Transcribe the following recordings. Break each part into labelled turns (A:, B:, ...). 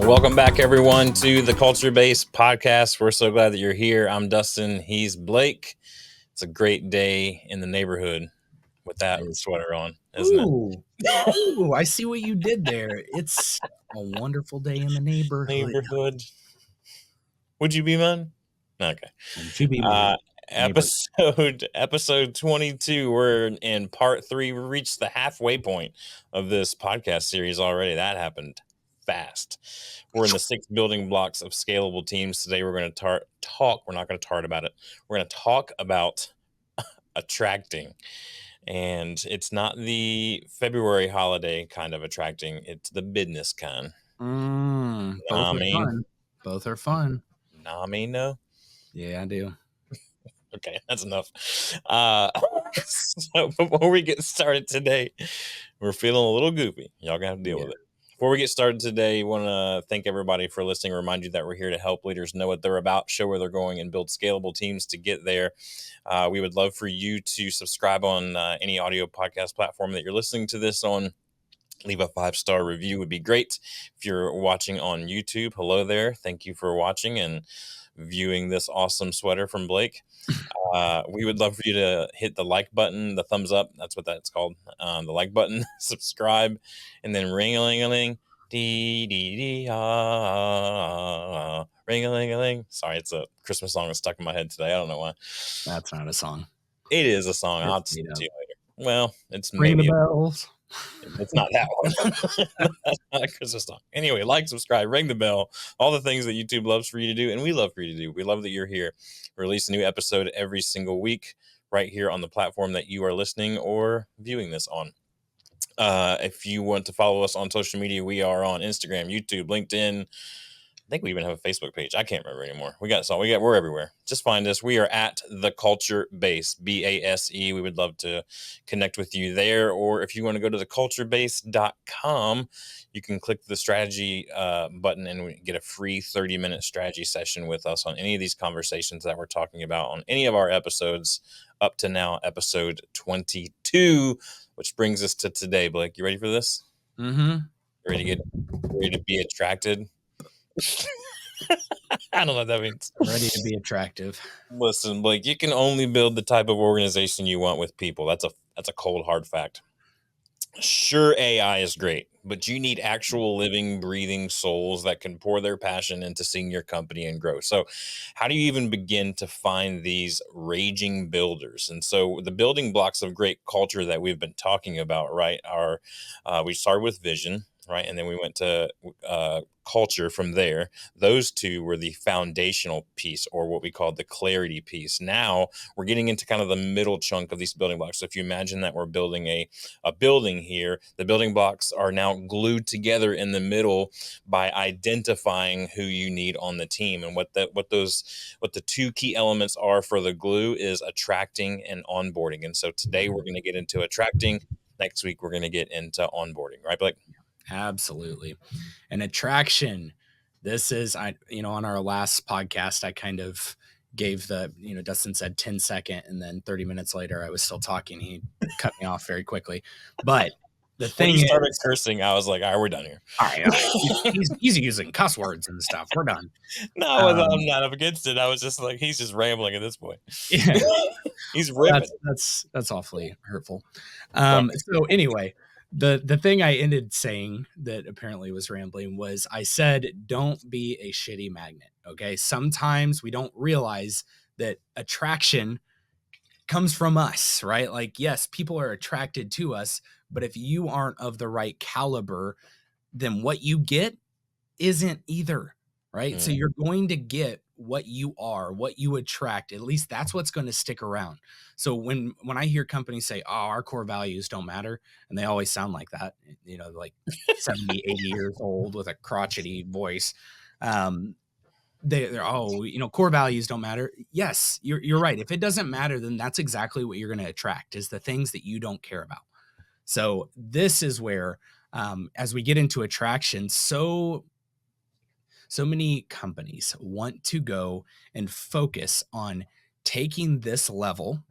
A: Welcome back, everyone, to the Culture Based Podcast. We're so glad that you're here. I'm Dustin. He's Blake. It's a great day in the neighborhood with that sweater on, isn't it?
B: Ooh, I see what you did there. It's a wonderful day in the neighborhood.
A: Would you be mine? Okay.
B: Would you be mine?
A: Episode 22. We're in part 3. We reached the halfway point of this podcast series already. That happened fast. We're in the 6 building blocks of scalable teams. Today we're going to talk. We're not going to tart about it. We're going to talk about attracting. And it's not the February holiday kind of attracting. It's the business kind.
B: Both are fun.
A: Nah, I mean, no.
B: Yeah, I do.
A: Okay, that's enough. So before we get started today, we're feeling a little goofy. Y'all gonna have to deal with it. Before we get started today, want to thank everybody for listening. Remind you that we're here to help leaders know what they're about, show where they're going, and build scalable teams to get there. We would love for you to subscribe on any audio podcast platform that you're listening to this on. Leave a 5-star review would be great. If you're watching on YouTube, hello there. Thank you for watching and viewing this awesome sweater from Blake. We would love for you to hit the like button, the thumbs up. That's what that's called. The like button, subscribe, and then ring-a-ling-a-ling. Ring-a-ling-a-ling. Sorry, it's a Christmas song that's stuck in my head today. I don't know why.
B: That's not a song.
A: It is a song. I'll see you later. Well, it's
B: Ring
A: maybe
B: the bells.
A: It's not that one. That's not a Christmas song. Anyway, like, subscribe, ring the bell, all the things that YouTube loves for you to do, and we love for you to do. We love that you're here. We release a new episode every single week right here on the platform that you are listening or viewing this on. If you want to follow us on social media, we are on Instagram, YouTube, LinkedIn. I think we even have a Facebook page. I can't remember anymore. We're everywhere. Just find us. We are at the Culture Base, BASE. We would love to connect with you there. Or if you want to go to theculturebase.com, you can click the strategy button and get a free 30-minute strategy session with us on any of these conversations that we're talking about on any of our episodes up to now, episode 22, which brings us to today. Blake, you ready for this?
B: Mm-hmm.
A: Ready to be attracted? I don't know what that means.
B: Ready to be attractive.
A: Listen, Blake, you can only build the type of organization you want with people. That's a cold, hard fact. Sure, AI is great, but you need actual living, breathing souls that can pour their passion into seeing your company and grow. So how do you even begin to find these raging builders? And so the building blocks of great culture that we've been talking about, right, are we started with vision, right? And then we went to culture from there. Those two were the foundational piece, or what we call the clarity piece. Now we're getting into kind of the middle chunk of these building blocks. So if you imagine that we're building a building here, the building blocks are now glued together in the middle by identifying who you need on the team. And what the two key elements are for the glue is attracting and onboarding. And so today we're going to get into attracting. Next week we're going to get into onboarding, right, Blake?
B: Absolutely. And attraction. This is, on our last podcast, I kind of gave Dustin said 10-second, and then 30 minutes later, I was still talking. He cut me off very quickly. But the thing
A: when you started cursing, I was like, all right, we're done here.
B: All right. He's using cuss words and stuff. We're done.
A: No, I'm not up against it. I was just like, he's just rambling at this point.
B: Yeah.
A: He's ripping.
B: That's awfully hurtful. So anyway, the thing I ended saying that apparently was rambling was I said, don't be a shitty magnet. Okay. Sometimes we don't realize that attraction comes from us, right? Like, yes, people are attracted to us, but if you aren't of the right caliber, then what you get isn't either, right? So you're going to get what you are, what you attract. At least that's what's going to stick around. So when I hear companies say, oh, our core values don't matter, and they always sound like that, like 70, 80 years old with a crotchety voice, they're core values don't matter. Yes, you're right. If it doesn't matter, then that's exactly what you're going to attract, is the things that you don't care about. So this is where, as we get into attraction, so many companies want to go and focus on taking this level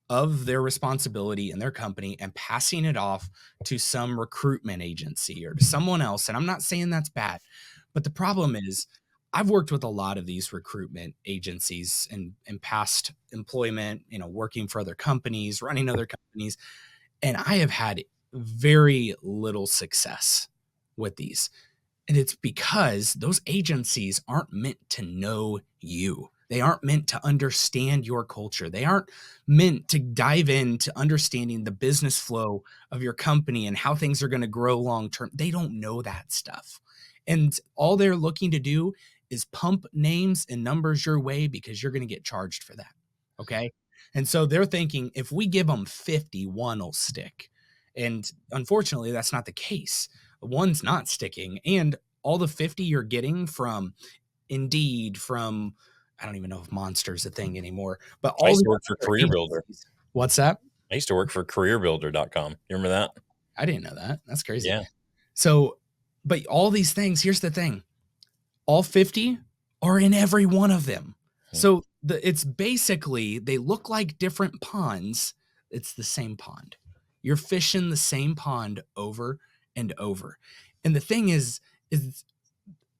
B: of their responsibility in their company and passing it off to some recruitment agency or to someone else. And I'm not saying that's bad, But the problem is, I've worked with a lot of these recruitment agencies in past employment, working for other companies, running other companies, and I have had very little success with these. And it's because those agencies aren't meant to know you. They aren't meant to understand your culture. They aren't meant to dive into understanding the business flow of your company and how things are going to grow long term. They don't know that stuff. And all they're looking to do is pump names and numbers your way because you're going to get charged for that. Okay. And so they're thinking if we give them 50, one will stick. And unfortunately, that's not the case. One's not sticking. And all the 50 you're getting from Indeed, from I don't even know if Monster's a thing anymore, but
A: I
B: all
A: used
B: the
A: to work for
B: other
A: Career Builder.
B: agencies. What's that?
A: I used to work for careerbuilder.com. You remember that?
B: I didn't know that. That's crazy.
A: Yeah.
B: So, but all these things, here's the thing. All 50 are in every one of them.
A: Hmm.
B: So it's basically they look like different ponds. It's the same pond. You're fishing the same pond over and over. And the thing is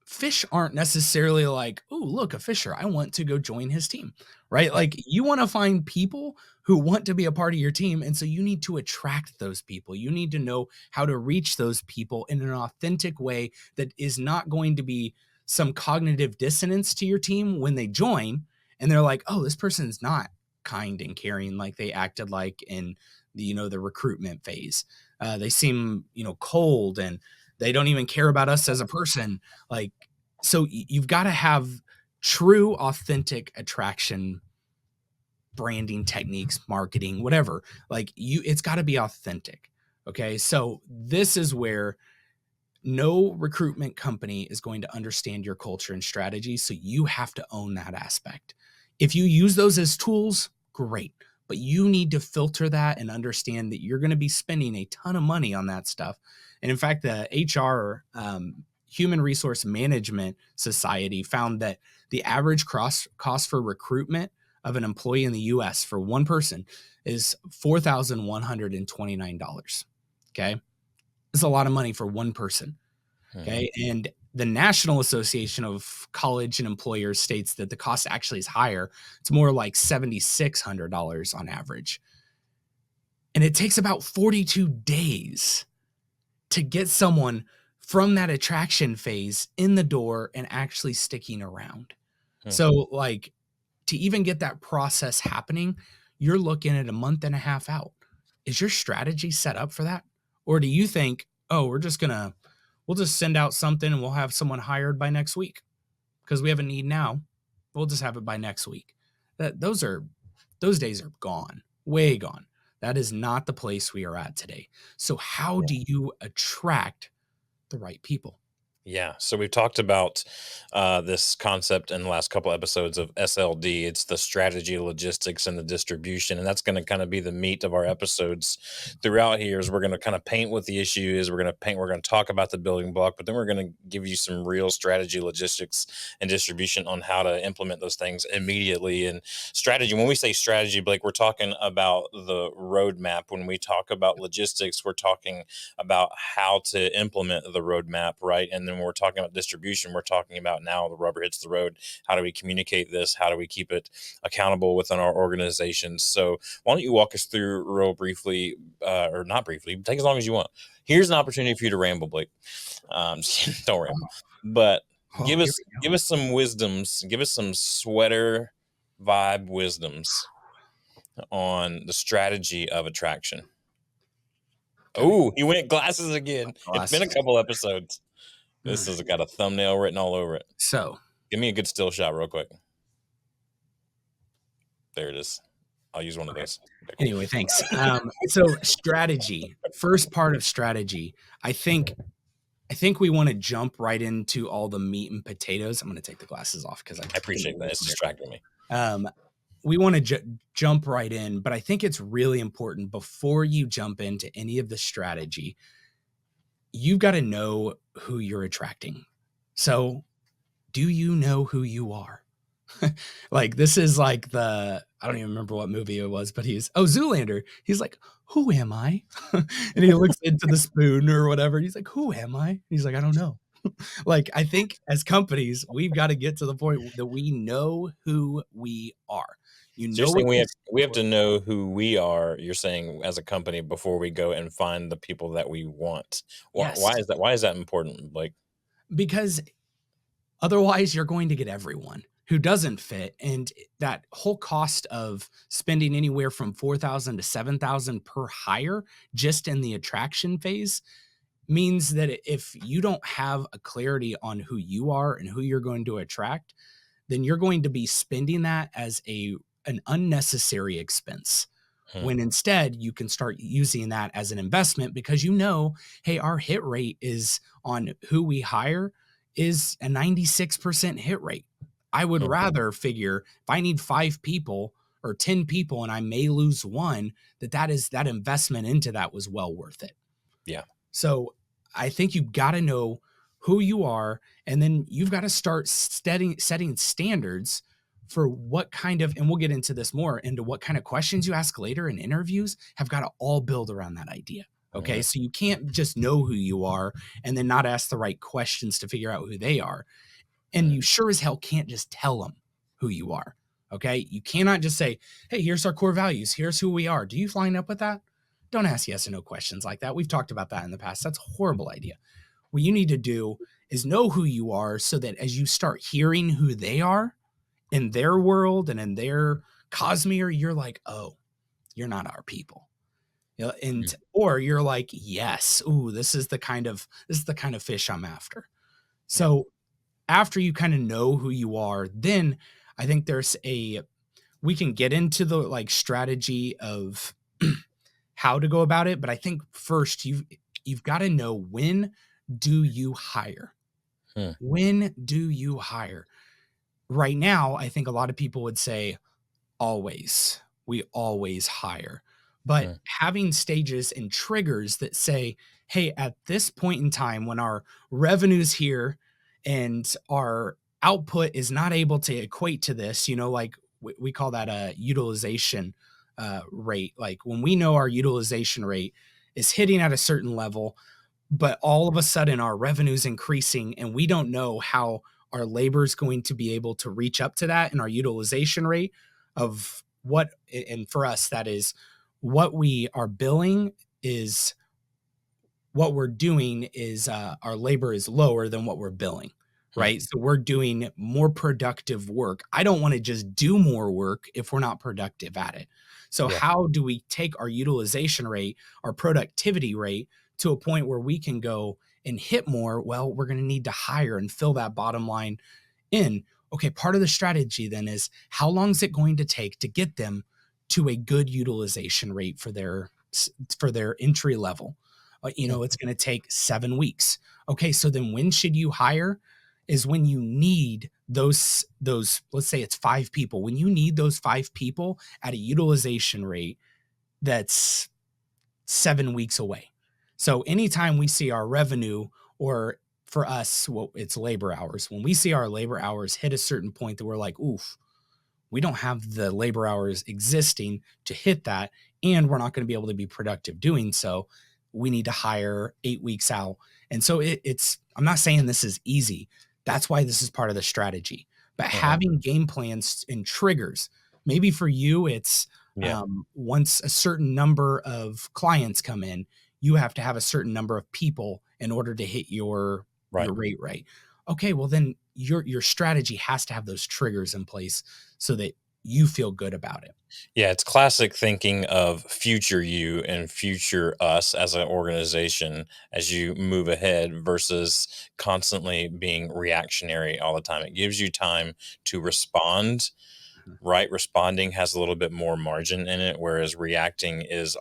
B: fish aren't necessarily like, oh, look, a fisher. I want to go join his team, right? Like you want to find people who want to be a part of your team. And so you need to attract those people. You need to know how to reach those people in an authentic way that is not going to be some cognitive dissonance to your team when they join. And they're like, oh, this person's not kind and caring like they acted like in the recruitment phase. They seem, cold and they don't even care about us as a person. Like, so you've got to have true, authentic attraction branding techniques, marketing, whatever. Like it's got to be authentic. Okay. So this is where no recruitment company is going to understand your culture and strategy. So you have to own that aspect. If you use those as tools, great. But you need to filter that and understand that you're going to be spending a ton of money on that stuff. And in fact, the HR, Human Resource Management Society, found that the average cost for recruitment of an employee in the US for one person is $4,129. Okay. It's a lot of money for one person. Okay. Mm-hmm. And the National Association of College and Employers states that the cost actually is higher. It's more like $7,600 on average. And it takes about 42 days to get someone from that attraction phase in the door and actually sticking around. So, like, to even get that process happening, you're looking at a month and a half out. Is your strategy set up for that? Or do you think, oh, we'll just send out something and we'll have someone hired by next week because we have a need now. We'll just have it by next week. Those days are gone, way gone. That is not the place we are at today. So how do you attract the right people?
A: Yeah. So we've talked about this concept in the last couple episodes of SLD. It's the strategy, logistics, and the distribution. And that's going to kind of be the meat of our episodes throughout here is we're going to kind of paint what the issue is. We're going to talk about the building block, but then we're going to give you some real strategy, logistics, and distribution on how to implement those things immediately. And strategy, when we say strategy, Blake, we're talking about the roadmap. When we talk about logistics, we're talking about how to implement the roadmap, right? And then when we're talking about distribution, we're talking about now the rubber hits the road. How do we communicate this? How do we keep it accountable within our organizations? So why don't you walk us through real briefly, or not briefly, take as long as you want. Here's an opportunity for you to ramble, Blake. Don't ramble, but give us some wisdoms, give us some sweater vibe wisdoms on the strategy of attraction. Oh, he went glasses again. It's been a couple episodes. This has got a thumbnail written all over it.
B: So
A: give me a good still shot real quick. There it is. I'll use one of those.
B: Okay, cool. Anyway, thanks. So strategy, first part of strategy, I think we want to jump right into all the meat and potatoes. I'm going to take the glasses off because I
A: appreciate that. It's distracting me.
B: We want to jump right in, but I think it's really important before you jump into any of the strategy, you've got to know who you're attracting. So do you know who you are? Like this is like I don't even remember what movie it was, but Zoolander. He's like, who am I? And he looks into the spoon or whatever. He's like, who am I? He's like, I don't know. Like, I think as companies, we've got to get to the point that we know who we are. You
A: So you're
B: know what
A: saying we
B: you
A: have
B: stand
A: we have
B: for.
A: to know who we are, you're saying, as a company before we go and find the people that we want.
B: Yes,
A: Why is that important? Like,
B: because otherwise you're going to get everyone who doesn't fit, and that whole cost of spending anywhere from 4,000 to 7,000 per hire just in the attraction phase means that if you don't have a clarity on who you are and who you're going to attract, then you're going to be spending that as an unnecessary expense.
A: hmm,
B: When instead you can start using that as an investment because you know, hey, our hit rate is on who we hire is a 96% hit rate. I would
A: hmm,
B: rather figure if I need 5 people or 10 people and I may lose one, that is that investment into that was well worth it.
A: yeah,
B: So I think you've got to know who you are, and then you've got to start setting standards for what kind of, and we'll get into this more, into what kind of questions you ask later in interviews have got to all build around that idea. Okay.
A: mhm,
B: So you can't just know who you are and then not ask the right questions to figure out who they are. And
A: mhm,
B: you sure as hell can't just tell them who you are. Okay. You cannot just say, hey, here's our core values. Here's who we are. Do you line up with that? Don't ask yes or no questions like that. We've talked about that in the past. That's a horrible idea. What you need to do is know who you are so that as you start hearing who they are in their world and in their cosmere, you're like, oh, you're not our people. You know,
A: mhm,
B: and or you're like, yes, ooh, this is the kind of fish I'm after.
A: yeah,
B: So after you kind of know who you are, then I think we can get into the like strategy of how to go about it, but I think first you've got to know, when do you hire?
A: hmm,
B: When do you hire? Right now, I think a lot of people would say always. We always hire. But
A: hmm,
B: having stages and triggers that say, hey, at this point in time, when our revenue's here and our output is not able to equate to this, like we call that a utilization rate. Like when we know our utilization rate is hitting at a certain level, but all of a sudden our revenue's increasing and we don't know how our labor is going to be able to reach up to that, and our utilization rate of what, and for us that is what we are billing is what we're doing is our labor is lower than what we're billing,
A: hmm,
B: right? So we're doing more productive work. I don't want to just do more work if we're not productive at it. So
A: yeah,
B: how do we take our utilization rate, our productivity rate, to a point where we can go and hit more? Well, we're going to need to hire and fill that bottom line in. Okay, part of the strategy then is, how long is it going to take to get them to a good utilization rate for their entry level?
A: hmm,
B: It's going to take 7 weeks. Okay, so then when should you hire? Is when you need those. Let's say it's 5 people. When you need those 5 people at a utilization rate that's 7 weeks away. So anytime we see our revenue, or for us, well, it's labor hours. When we see our labor hours hit a certain point that we're like, oof, we don't have the labor hours existing to hit that, and we're not going to be able to be productive doing so. We need to hire 8 weeks out. And so I'm not saying this is easy. That's why this is part of the strategy. But
A: mhm,
B: having game plans and triggers, maybe for you, it's
A: yeah,
B: once a certain number of clients come in, you have to have a certain number of people in order to hit
A: right.
B: your rate right. Okay, well then your strategy has to have those triggers in place so that you feel good about it.
A: Yeah, it's classic thinking of future you and future us as an organization as you move ahead versus constantly being reactionary all the time. It gives you time to respond.
B: Mhm.
A: Right, responding has a little bit more margin in it, whereas reacting is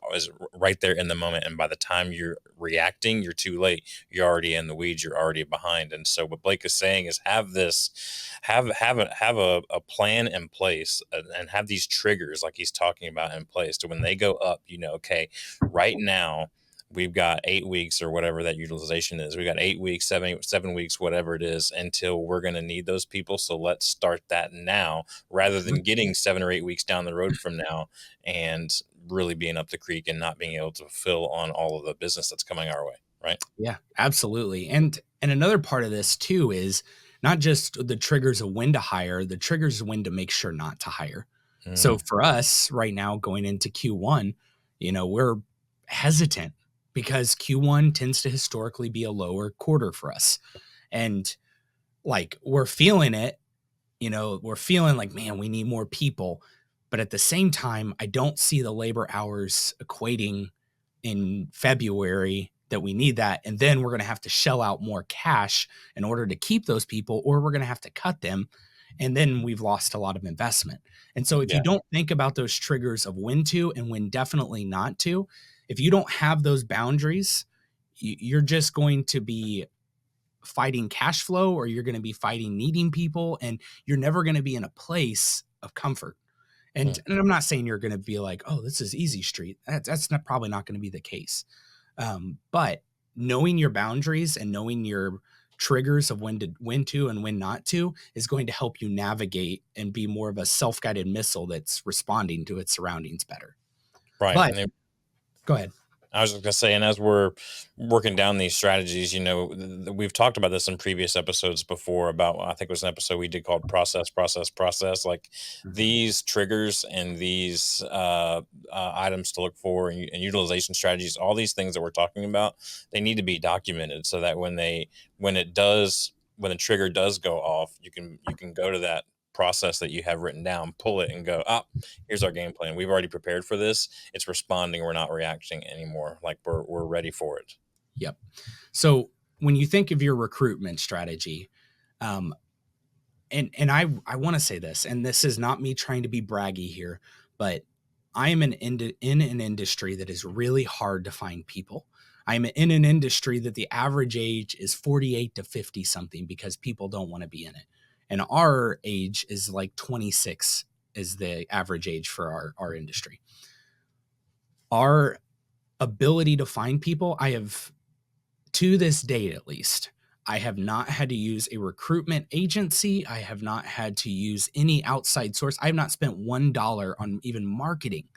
A: right there in the moment, and by the time you're reacting, you're too late. You're already in the weeds, you're already behind. And so what Blake is saying is, have a plan in place, and have these triggers like he's talking about in place, to when they go up, okay, right now we've got 8 weeks or whatever that utilization is. We got 8 weeks, 7 weeks, whatever it is, until we're going to need those people. So let's start that now, rather
B: Mhm.
A: than getting 7 or 8 weeks down the road from now and really being up the creek and not being able to fulfill on all of the business that's coming our way. right?
B: Yeah, absolutely. And another part of this too is not just the triggers of when to hire, the triggers of when to make sure not to hire. So
A: Mm,
B: for us right now going into Q1, we're hesitant because Q1 tends to historically be a lower quarter for us. And like we're feeling it, we're feeling like, man, we need more people. But at the same time, I don't see the labor hours equating in February that we need that. And then we're going to have to shell out more cash in order to keep those people, or we're going to have to cut them. And then we've lost a lot of investment. And so if you
A: yeah,
B: don't think about those triggers of when to and when definitely not to, if you don't have those boundaries, you're just going to be fighting cash flow or you're going to be fighting needing people and you're never going to be in a place of comfort.
A: mm,
B: And I'm not saying you're going to be like, oh, this is easy street. That's not probably not going to be the case. But knowing your boundaries and knowing your triggers of when to and when not to is going to help you navigate and be more of a self-guided missile that's responding to its surroundings better.
A: right.
B: But go ahead.
A: I was just gonna say, and as we're working down these strategies, we've talked about this in previous episodes before. About I think it was an episode we did called "Process, Process, Process." Like
B: Mhm.
A: these triggers and these items to look for, and utilization strategies, all these things that we're talking about, they need to be documented so that when the trigger does go off, you can go to that process that you have written down, pull it, and go, here's our game plan. We've already prepared for this. It's responding. We're not reacting anymore. Like we're ready for it.
B: Yep. So when you think of your recruitment strategy, um, and I want to say this, and this is not me trying to be braggy here, but I am in an industry that is really hard to find people. I'm in an industry that the average age is 48 to 50 something because people don't want to be in it. And our age is like 26 is the average age for our industry. Our ability to find people, I have to this date at least, I have not had to use a recruitment agency. I have not had to use any outside source. I have not spent $1 on even marketing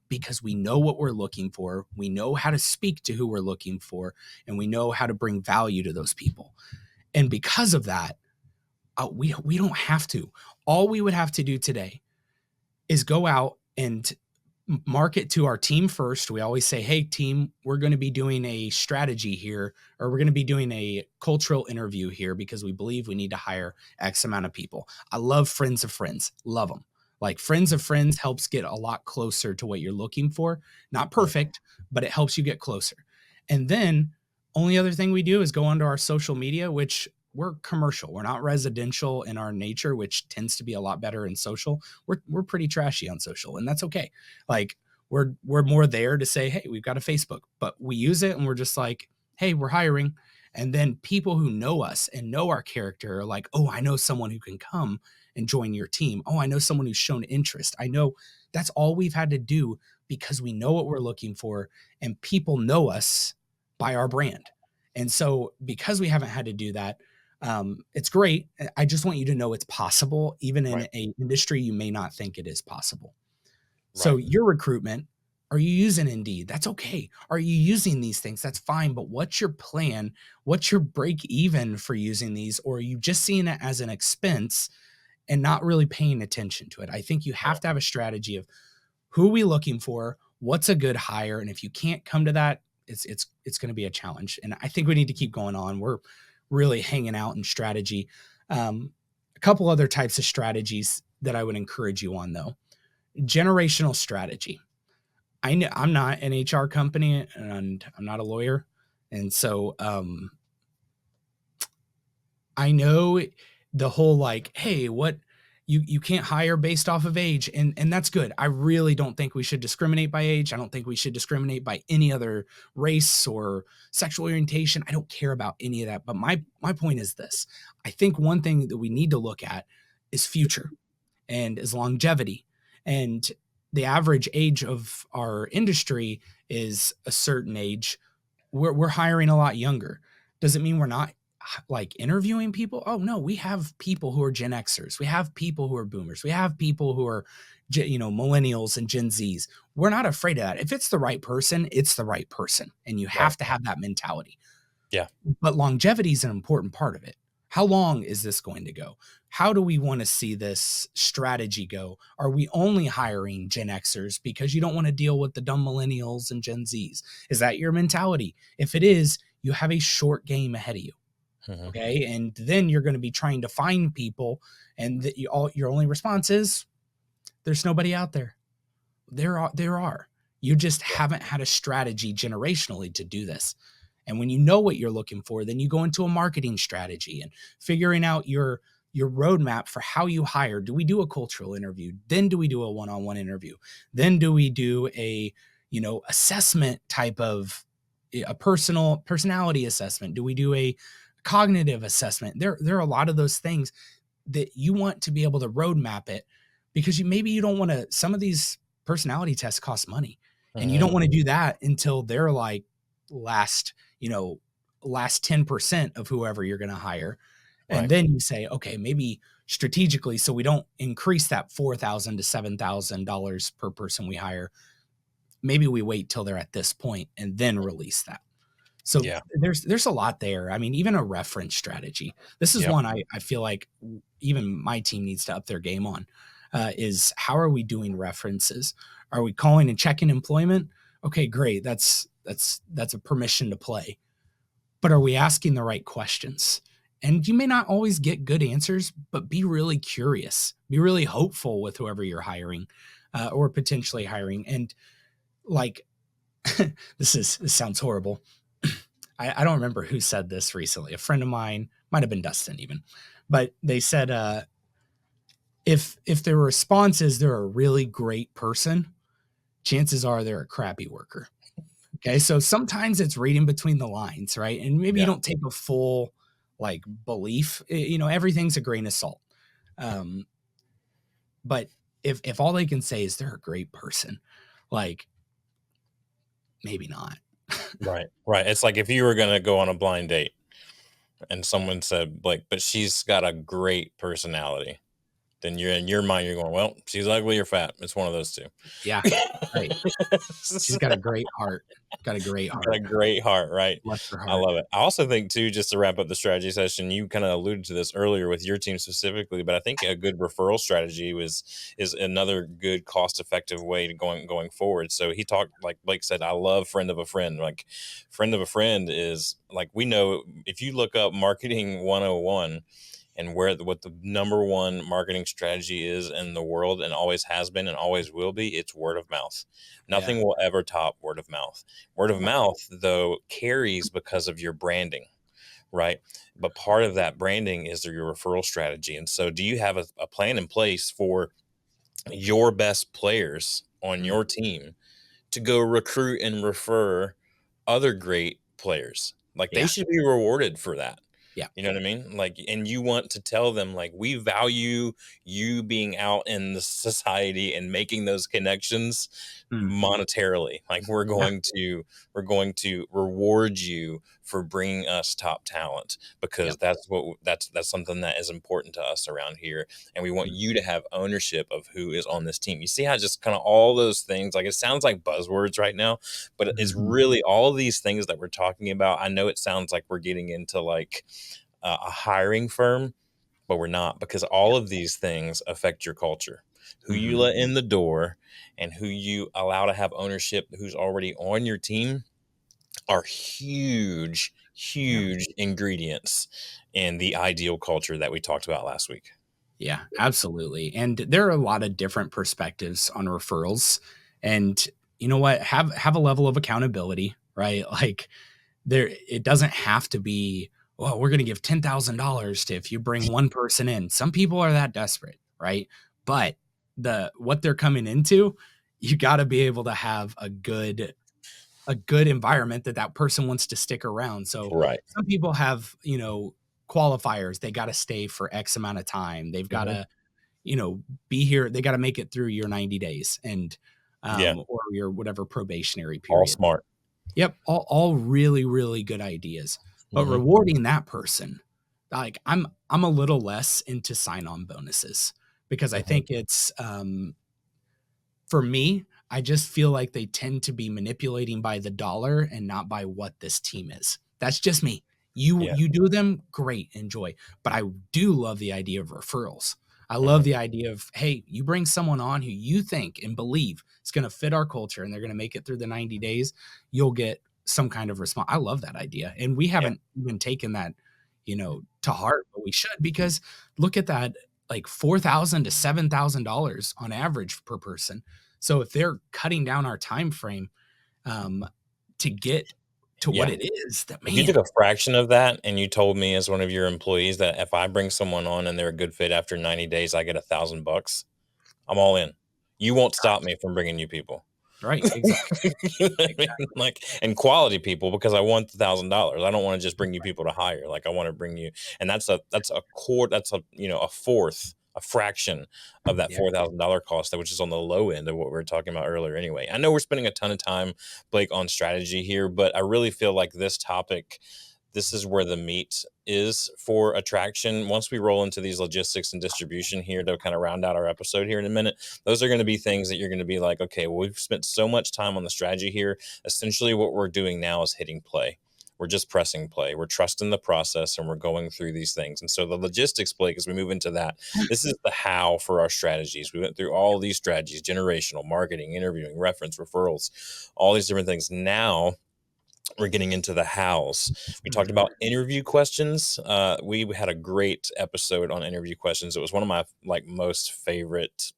B: because we know what we're looking for. We know how to speak to who we're looking for, and we know how to bring value to those people. And because of that, we don't have to. All we would have to do today is go out and market to our team first. We always say, hey, team, we're going to be doing a strategy here, or we're going to be doing a cultural interview here because we believe we need to hire X amount of people. I love friends of friends, love them. Like friends of friends helps get a lot closer to what you're looking for. Not perfect, but it helps you get closer. And then only other thing we do is go onto our social media, which we're commercial. We're not residential in our nature, which tends to be a lot better in social. We're pretty trashy on social, and that's okay. Like we're more there to say, hey, we've got a Facebook, but we use it and we're just like, hey, we're hiring. And then people who know us and know our character are like, oh, I know someone who can come and join your team. Oh, I know someone who's shown interest. I know that's all we've had to do because we know what we're looking for and people know us by our brand. And so because we haven't had to do that, it's great. I just want you to know it's possible, even in
A: Right.
B: a industry you may not think it is possible. So
A: Right.
B: your recruitment, are you using Indeed? That's okay. Are you using these things? That's fine. But what's your plan? What's your break even for using these? Or are you just seeing it as an expense and not really paying attention to it? I think you have
A: Right.
B: to have a strategy of who are we looking for? What's a good hire? And if you can't come to that, it's going to be a challenge. And I think we need to keep going on. We're really hanging out in strategy. A couple other types of strategies that I would encourage you on though. Generational strategy. I know I'm not an HR company and I'm not a lawyer. And so I know the whole like, hey, what you can't hire based off of age, and that's good. I really don't think we should discriminate by age. I don't think we should discriminate by any other race or sexual orientation. I don't care about any of that. But my point is this. I think one thing that we need to look at is future and is longevity. And the average age of our industry is a certain age. We're hiring a lot younger. Does it mean we're not like interviewing people? Oh no, we have people who are Gen Xers. We have people who are boomers. We have people who are millennials and Gen Zs. We're not afraid of that. If it's the right person, it's the right person. And you
A: Right.
B: have to have that mentality.
A: Yeah.
B: But longevity is an important part of it. How long is this going to go? How do we want to see this strategy go? Are we only hiring Gen Xers because you don't want to deal with the dumb millennials and Gen Zs? Is that your mentality? If it is, you have a short game ahead of you.
A: Hmm.
B: Okay. And then you're going to be trying to find people, and your only response is there's nobody out there. There are. You just haven't had a strategy generationally to do this. And when you know what you're looking for, then you go into a marketing strategy and figuring out your roadmap for how you hire. Do we do a cultural interview? Then do we do a one-on-one interview? Then do we do a, assessment type of a personality assessment? Do we do a cognitive assessment? There are a lot of those things that you want to be able to roadmap it, because maybe you don't want to, some of these personality tests cost money, and you
A: Hmm.
B: don't want to do that until they're like last, you know, last 10% of whoever you're going to hire. And
A: Right.
B: then you say, okay, maybe strategically, so we don't increase that $4,000 to $7,000 per person we hire, maybe we wait till they're at this point and then release that. So
A: Yeah.
B: there's a lot there. I mean, even a reference strategy. This is
A: Yep.
B: one I feel like even my team needs to up their game on. Is how are we doing references? Are we calling and checking employment? Okay, great. That's a permission to play. But are we asking the right questions? And you may not always get good answers, but be really curious. Be really hopeful with whoever you're hiring, or potentially hiring. And like this sounds horrible. I don't remember who said this recently. A friend of mine, might have been Dustin even, but they said, if their response is they're a really great person, chances are they're a crappy worker. Okay, so sometimes it's reading between the lines, right? And maybe you
A: Yeah.
B: don't take a full like belief. Everything's a grain of salt. Um, but if all they can say is they're a great person, like maybe not.
A: Right. Right. It's like if you were gonna go on a blind date and someone said like, but she's got a great personality, then you're in your mind, you're going, well, she's ugly or fat. It's one of those two.
B: Yeah, right. She's got a great heart. Got a great
A: Got a
B: heart.
A: great heart, right?
B: Bless her
A: I
B: heart.
A: love it. I also think too, just to wrap up the strategy session, you kind of alluded to this earlier with your team specifically, but I think a good referral strategy is another good cost effective way to going forward. So he talked, like Blake said, I love friend of a friend. Like friend of a friend is like, we know if you look up marketing 101 and what the number one marketing strategy is in the world and always has been and always will be, it's word of mouth.
B: Yeah.
A: Nothing will ever top word of mouth. Word of
B: Right.
A: mouth, though, carries because of your branding, right? But part of that branding is your referral strategy. And so, do you have a plan in place for your best players on
B: Mm.
A: your team to go recruit and refer other great players? Like they
B: Yeah.
A: should be rewarded for that.
B: Yeah.
A: You know what I mean? Like, and you want to tell them, like, we value you being out in the society and making those connections
B: Mm.
A: monetarily. Like,
B: Yeah.
A: we're going to reward you for bringing us top talent because
B: Yep.
A: that's something that is important to us around here, and we want
B: Mm.
A: you to have ownership of who is on this team. You see how just kind of all those things, like it sounds like buzzwords right now, but it's
B: Mhm.
A: really all of these things that we're talking about. I know it sounds like we're getting into like a hiring firm, but we're not, because all
B: Yep.
A: of these things affect your culture. Who you
B: Mhm.
A: let in the door and who you allow to have ownership, who's already on your team, are huge,
B: Yeah.
A: huge ingredients in the ideal culture that we talked about last week.
B: Yeah, absolutely. And there are a lot of different perspectives on referrals. And you know what? Have a level of accountability, right? Like there it doesn't have to be, well, we're gonna give $10,000 to if you bring one person in. Some people are that desperate, right? But what they're coming into, you gotta be able to have a good environment that that person wants to stick around. So
A: Right.
B: some people have, qualifiers. They got to stay for X amount of time. They've got
A: Hmm.
B: to, be here. They got to make it through your 90 days and,
A: Yeah.
B: or your whatever probationary
A: All
B: period.
A: smart.
B: Yep. All really, really good ideas, but
A: Hmm.
B: rewarding that person, like I'm a little less into sign on bonuses because I
A: Hmm.
B: think it's, for me, I just feel like they tend to be manipulating by the dollar and not by what this team is. That's just me. You
A: Yeah.
B: you do them, great, enjoy. But I do love the idea of referrals. I love
A: Mhm.
B: the idea of, hey, you bring someone on who you think and believe is going to fit our culture and they're going to make it through the 90 days, you'll get some kind of response. I love that idea. And we
A: Yeah.
B: haven't even taken that, to heart, but we should, because look at that, like $4,000 to $7,000 on average per person. So if they're cutting down our time frame um, to get to what
A: Yeah.
B: it is, that
A: If you
B: man,
A: took a fraction of that and you told me as one of your employees that if I bring someone on and they're a good fit after 90 days, I get $1,000, I'm all in. You won't stop me from bringing you people.
B: right? Exactly.
A: You know what I mean?
B: Exactly.
A: Like, and quality people because I want $1,000. I don't want to just bring you people to hire. Like, I want to bring you, and that's a core. That's a fourth, a fraction of that
B: Yeah.
A: $4,000 cost, that which is on the low end of what we were talking about earlier. Anyway, I know we're spending a ton of time, Blake, on strategy here, but I really feel like this topic, this is where the meat is for attraction. Once we roll into these logistics and distribution here to kind of round out our episode here in a minute, those are going to be things that you're going to be like, okay, well, we've spent so much time on the strategy here. Essentially, what we're doing now is hitting play. We're just pressing play. We're trusting the process and we're going through these things. And so the logistics, Blake, as we move into that, this is the how for our strategies. We went through all these strategies: generational, marketing, interviewing, reference, referrals, all these different things. Now we're getting into the hows. We talked
B: Mhm.
A: about interview questions. We had a great episode on interview questions. It was one of my most favorite,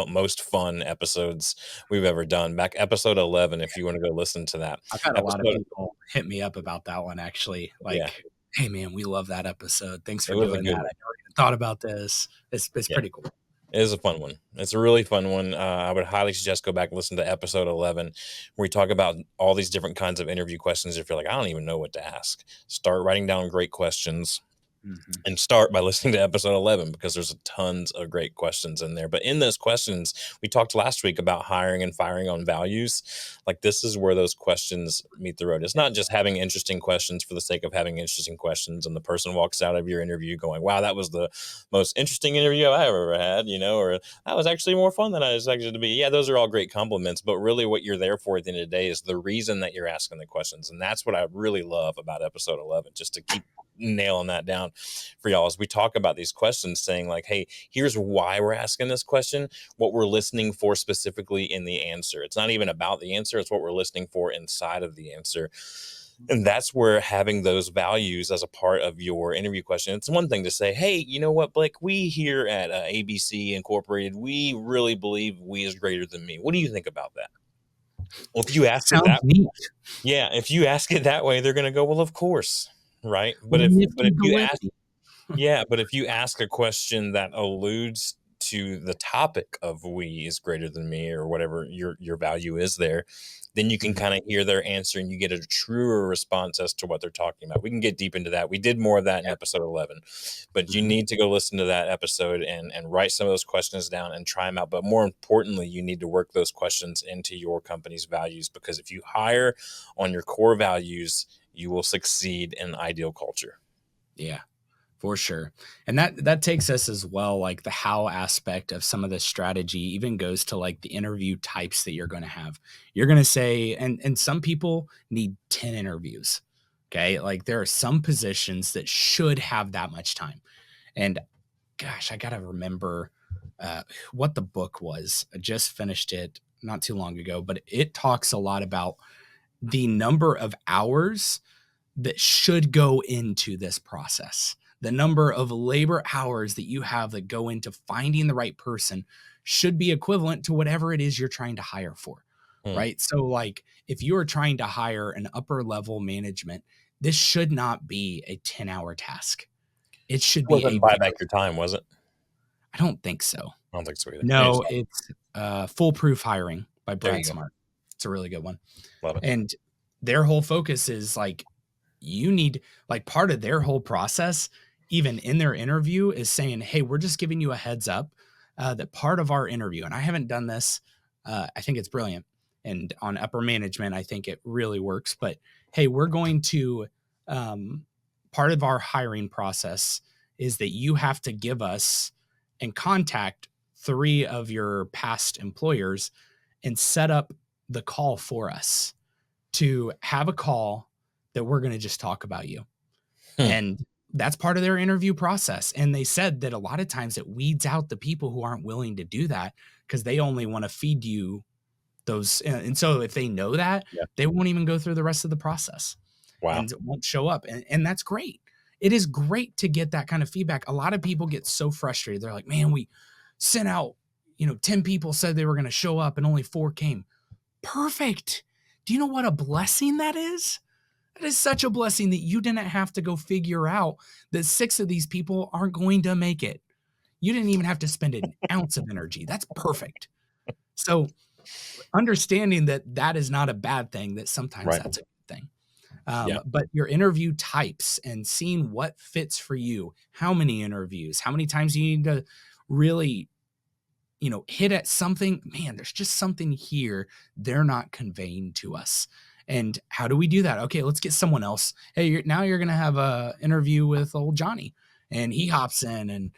A: most fun episodes we've ever done. Back episode 11, if you want to go listen to that
B: I've had a lot of
A: episode.
B: people hit me up about that one, actually.
A: Yeah,
B: Like, hey, man, we love that episode. Thanks
A: it
B: for
A: was a
B: doing that.
A: good
B: I
A: one.
B: never even thought about this. It's
A: Yeah.
B: pretty cool.
A: It is a fun one. It's a really fun one. I would highly suggest go back and listen to episode 11, where we talk about all these different kinds of interview questions. If you're like, I don't even know what to ask, start writing down great questions
B: Mhm.
A: and start by listening to episode 11, because there's tons of great questions in there. But in those questions, we talked last week about hiring and firing on values. Like, this is where those questions meet the road. It's not just having interesting questions for the sake of having interesting questions and the person walks out of your interview going, wow, that was the most interesting interview I've ever had, or that was actually more fun than I expected it to be. Yeah, those are all great compliments, but really what you're there for at the end of the day is the reason that you're asking the questions. And that's what I really love about episode 11, just to keep nailing that down for y'all, as we talk about these questions, saying like, hey, here's why we're asking this question, what we're listening for specifically in the answer. It's not even about the answer, it's what we're listening for inside of the answer. And that's where having those values as a part of your interview question, it's one thing to say, hey, you know what, Blake, we here at ABC Incorporated, we really believe we is greater than me. What do you think about that? Well, if you ask it
B: Sounds
A: that,
B: neat.
A: yeah, if you ask it that way, they're going to go, well, of course, right?
B: What
A: But
B: a
A: if
B: nifty
A: you ask,
B: glimpse.
A: yeah, but if you ask a question that alludes to the topic of we is greater than me, or whatever your value is there, then you can
B: Mhm.
A: kind of hear their answer and you get a truer response as to what they're talking about. We can get deep into that. We did more of that in
B: Yeah.
A: episode 11, but you
B: Mhm.
A: need to go listen to that episode and write some of those questions down and try them out. But more importantly, you need to work those questions into your company's values, because if you hire on your core values, you will succeed in ideal culture.
B: Yeah. For sure. And that takes us as well, like the how aspect of some of the strategy even goes to like the interview types that you're going to have. You're going to say, and some people need 10 interviews. Okay? Like there are some positions that should have that much time. And gosh, I got to remember uh what the book was. I just finished it not too long ago, but it talks a lot about the number of hours that should go into this process. The number of labor hours that you have that go into finding the right person should be equivalent to whatever it is you're trying to hire for,
A: Hmm.
B: right? So, like, if you are trying to hire an upper level management, this should not be a 10-hour task. It should
A: It
B: be a
A: wasn't buy
B: very,
A: back your time, was it?
B: I don't think so.
A: I don't think so either.
B: No,
A: Anyways,
B: it's Foolproof Hiring by
A: there
B: Brad
A: you go.
B: Smart. It's a really good one.
A: Love it.
B: And their whole focus is like, you need, like, part of their whole process, even in their interview, is saying, hey, we're just giving you a heads up that part of our interview, and I haven't done this, I think it's brilliant. And on upper management, I think it really works. But hey, we're going to, um, part of our hiring process is that you have to give us and contact three of your past employers and set up the call for us to have a call that we're going to just talk about you.
A: Hmm.
B: And that's part of their interview process. And they said that a lot of times it weeds out the people who aren't willing to do that because they only want to feed you those. And so if they know that,
A: Yeah.
B: they won't even go through the rest of the process
A: Wow.
B: and won't show up. And that's great. It is great to get that kind of feedback. A lot of people get so frustrated. They're like, man, we sent out, 10 people said they were going to show up and only 4 came. Perfect. Do you know what a blessing that is? That is such a blessing that you didn't have to go figure out that 6 of these people aren't going to make it. You didn't even have to spend an ounce of energy. That's perfect. So, understanding that that is not a bad thing, that sometimes
A: Right.
B: that's a good thing.
A: Yeah.
B: But your interview types and seeing what fits for you, how many interviews, how many times you need to really, hit at something, man, there's just something here they're not conveying to us. And how do we do that? Okay, let's get someone else. Hey, now you're going to have a interview with old Johnny, and he hops in and,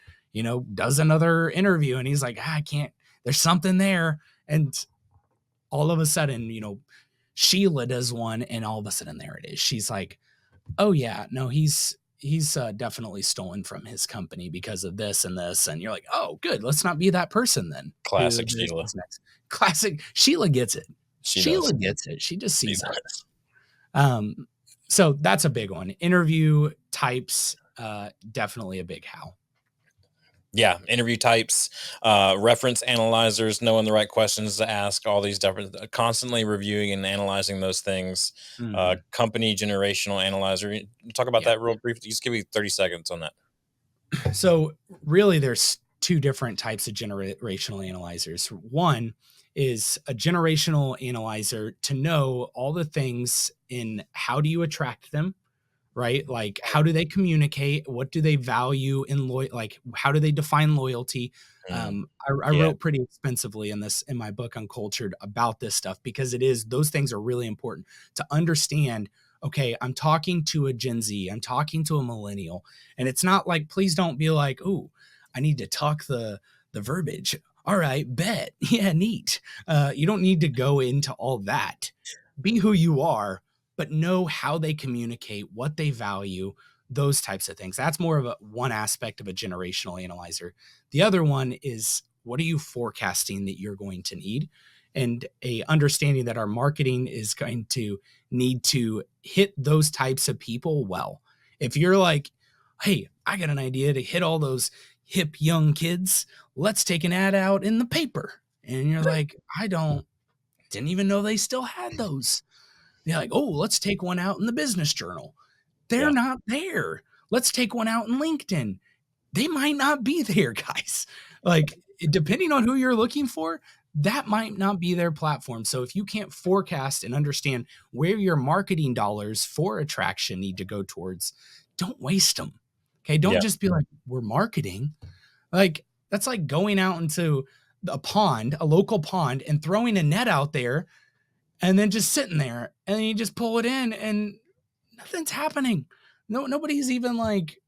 B: does another interview, and he's like, I can't, there's something there. And all of a sudden, Sheila does one, and all of a sudden there it is. She's like, oh yeah, no, he's definitely stolen from his company because of this and this. And you're like, oh, good. Let's not be that person then who
A: Classic
B: this
A: Sheila.
B: is next. Classic. Sheila gets it.
A: She
B: Sheila
A: does.
B: gets it. She just
A: She
B: sees it.
A: does.
B: So that's a big one. Interview types, definitely a big how.
A: Yeah, interview types, reference analyzers, knowing the right questions to ask, all these different, constantly reviewing and analyzing those things.
B: Mhm.
A: Company generational analyzer. Talk about
B: Yeah.
A: that real briefly. Just give me 30 seconds on that.
B: So really there's two different types of generational analyzers. One is a generational analyzer to know all the things in how do you attract them, right? Like how do they communicate? What do they value in like how do they define loyalty?
A: Mm,
B: I
A: yeah,
B: wrote pretty expensively in my book Uncultured about this stuff because those things are really important to understand. Okay, I'm talking to a Gen Z, I'm talking to a millennial, and it's not like please don't be like, oh, I need to talk the verbiage. All right, bet. Yeah, neat. You don't need to go into all that. Be who you are, but know how they communicate, what they value, those types of things. That's more of one aspect of a generational analyzer. The other one is what are you forecasting that you're going to need? And a understanding that our marketing is going to need to hit those types of people well. If you're like, hey, I got an idea to hit all those hip young kids, let's take an ad out in the paper. And you're like, didn't even know they still had those. They're like, oh, let's take one out in the business journal. They're
A: yeah,
B: not there. Let's take one out in LinkedIn. They might not be there, guys. Like, depending on who you're looking for, that might not be their platform. So if you can't forecast and understand where your marketing dollars for attraction need to go towards, don't waste them. Okay. Don't
A: yeah,
B: just be like, we're marketing. Like, that's like going out into a pond, a local pond, and throwing a net out there and then just sitting there and then you just pull it in and nothing's happening. Nobody's even like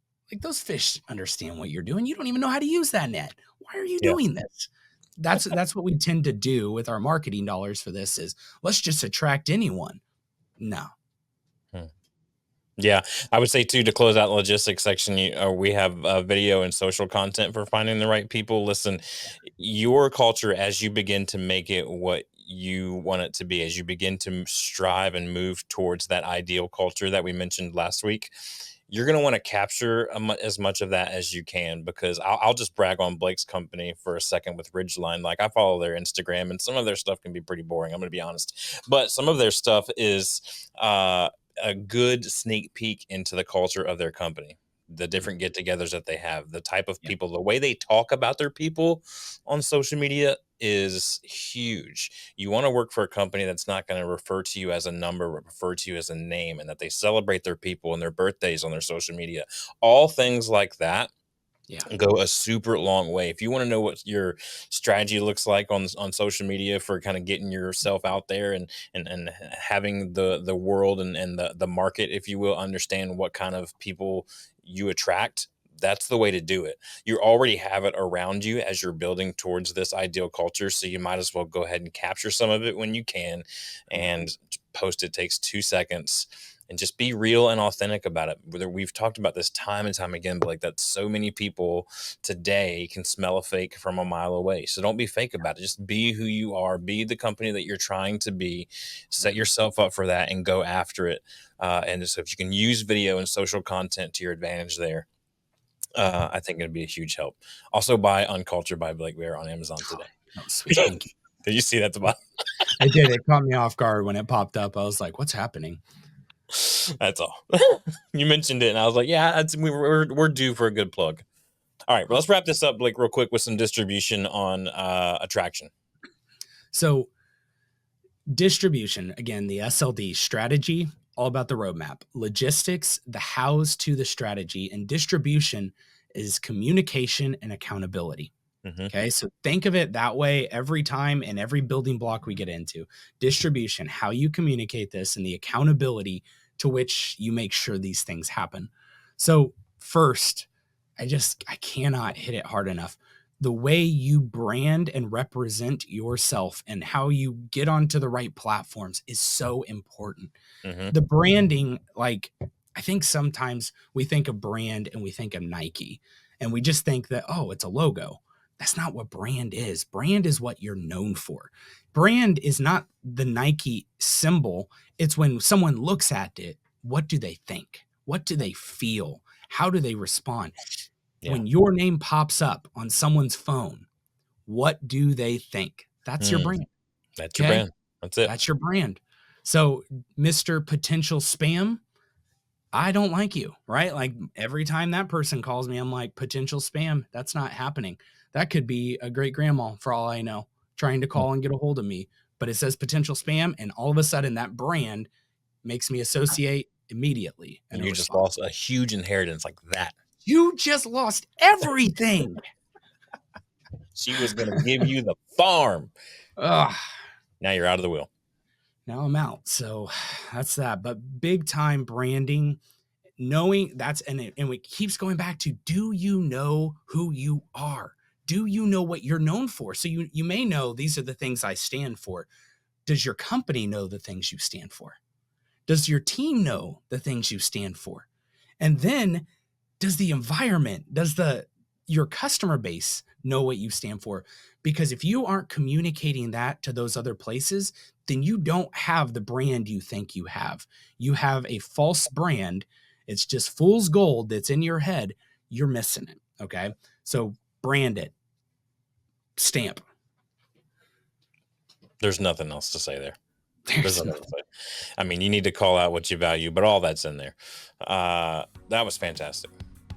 B: those fish understand what you're doing. You don't even know how to use that net. Why are you
A: yeah.
B: doing this? That's what we tend to do with our marketing dollars for this is let's just attract anyone. No.
A: Hmm. Yeah, I would say too to close out the logistics section. We have video and social content for finding the right people. Listen, your culture as you begin to make it what you want it to be, as you begin to strive and move towards that ideal culture that we mentioned last week, you're going to want to capture as much of that as you can. Because I'll just brag on Blake's company for a second with Ridgeline. Like I follow their Instagram, and some of their stuff can be pretty boring. I'm going to be honest, but some of their stuff is a good sneak peek into the culture of their company, the different
B: Mhm.
A: get-togethers that they have, the type of
B: Yeah.
A: people, the way they talk about their people on social media is huge. You want to work for a company that's not going to refer to you as a number, but refer to you as a name, and that they celebrate their people and their birthdays on their social media. All things like that
B: Yeah.
A: go a super long way. If you want to know what your strategy looks like on social media for kind of getting yourself out there and having the world and the market, if you will, understand what kind of people you attract, that's the way to do it. You already have it around you as you're building towards this ideal culture, so you might as well go ahead and capture some of it when you can
B: Yeah.
A: and post. It takes 2 seconds and just be real and authentic about it. Whether we've talked about this time and time again, but like that so many people today can smell a fake from a mile away. So don't be fake about it. Just be who you are, be the company that you're trying to be, set yourself up for that and go after it. And so if you can use video and social content to your advantage there, I think it'd be a huge help. Also buy Uncultured by Blake Bear on Amazon today.
B: Oh, sweet. Thank you.
A: Did you see that at the bottom?
B: I did. It caught me off guard when it popped up. I was like, what's happening?
A: That's all. You mentioned it, and I was like, yeah, we're due for a good plug. All right, well, let's wrap this up, Blake, real quick with some distribution on attraction.
B: So distribution, again, the SLD strategy, all about the roadmap. Logistics, the hows to the strategy, and distribution is communication and accountability. Okay, so think of it that way every time and every building block we get into. Distribution, how you communicate this, and the accountability to which you make sure these things happen. So first, I cannot hit it hard enough. The way you brand and represent yourself and how you get onto the right platforms is so important. The branding, like, I think sometimes we think of brand and we think of Nike and we just think that, oh, it's a logo. That's not what brand is. Brand is what you're known for. Brand is not the Nike symbol. It's when someone looks at it, what do they think? What do they feel? How do they respond? Yeah. When your name pops up on someone's phone, what do they think? That's your brand.
A: That's your brand. That's it.
B: That's your brand. So, Mr. Potential Spam, I don't like you, right? Like every time that person calls me, I'm like, potential spam. That's not happening. That could be a great grandma for all I know, trying to call and get a hold of me. But it says potential spam. And all of a sudden that brand makes me associate immediately.
A: And you just lost a huge inheritance like that.
B: You just lost everything.
A: She was going to give you the farm.
B: Ugh.
A: Now you're out of the wheel.
B: Now I'm out. So that's that. But big time branding, knowing that's, and it keeps going back to, do you know who you are? Do you know what you're known for? So you may know these are the things I stand for. Does your company know the things you stand for? Does your team know the things you stand for? And then does the environment, does your customer base know what you stand for? Because if you aren't communicating that to those other places, then you don't have the brand you think you have. You have a false brand. It's just fool's gold that's in your head. You're missing it. Okay. So brand it. Stamp.
A: There's nothing else to say there. There's nothing to say. I mean, you need to call out what you value, but all that's in there. That was fantastic.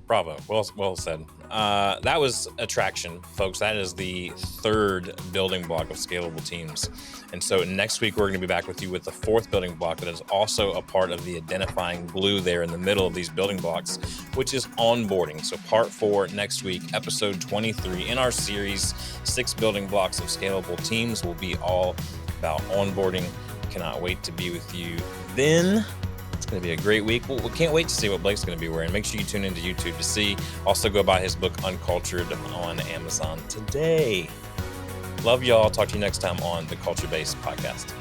A: Bravo. Well said. That was attraction, folks. That is the third building block of scalable teams. And so next week, we're going to be back with you with the fourth building block that is also a part of the identifying glue there in the middle of these building blocks, which is onboarding. So part 4 next week, episode 23 in our series, 6 building blocks of scalable teams, will be all about onboarding. Cannot wait to be with you then. It's going to be a great week. We can't wait to see what Blake's going to be wearing. Make sure you tune into YouTube to see. Also, go buy his book, Uncultured, on Amazon today. Love y'all. Talk to you next time on the Culture Based Podcast.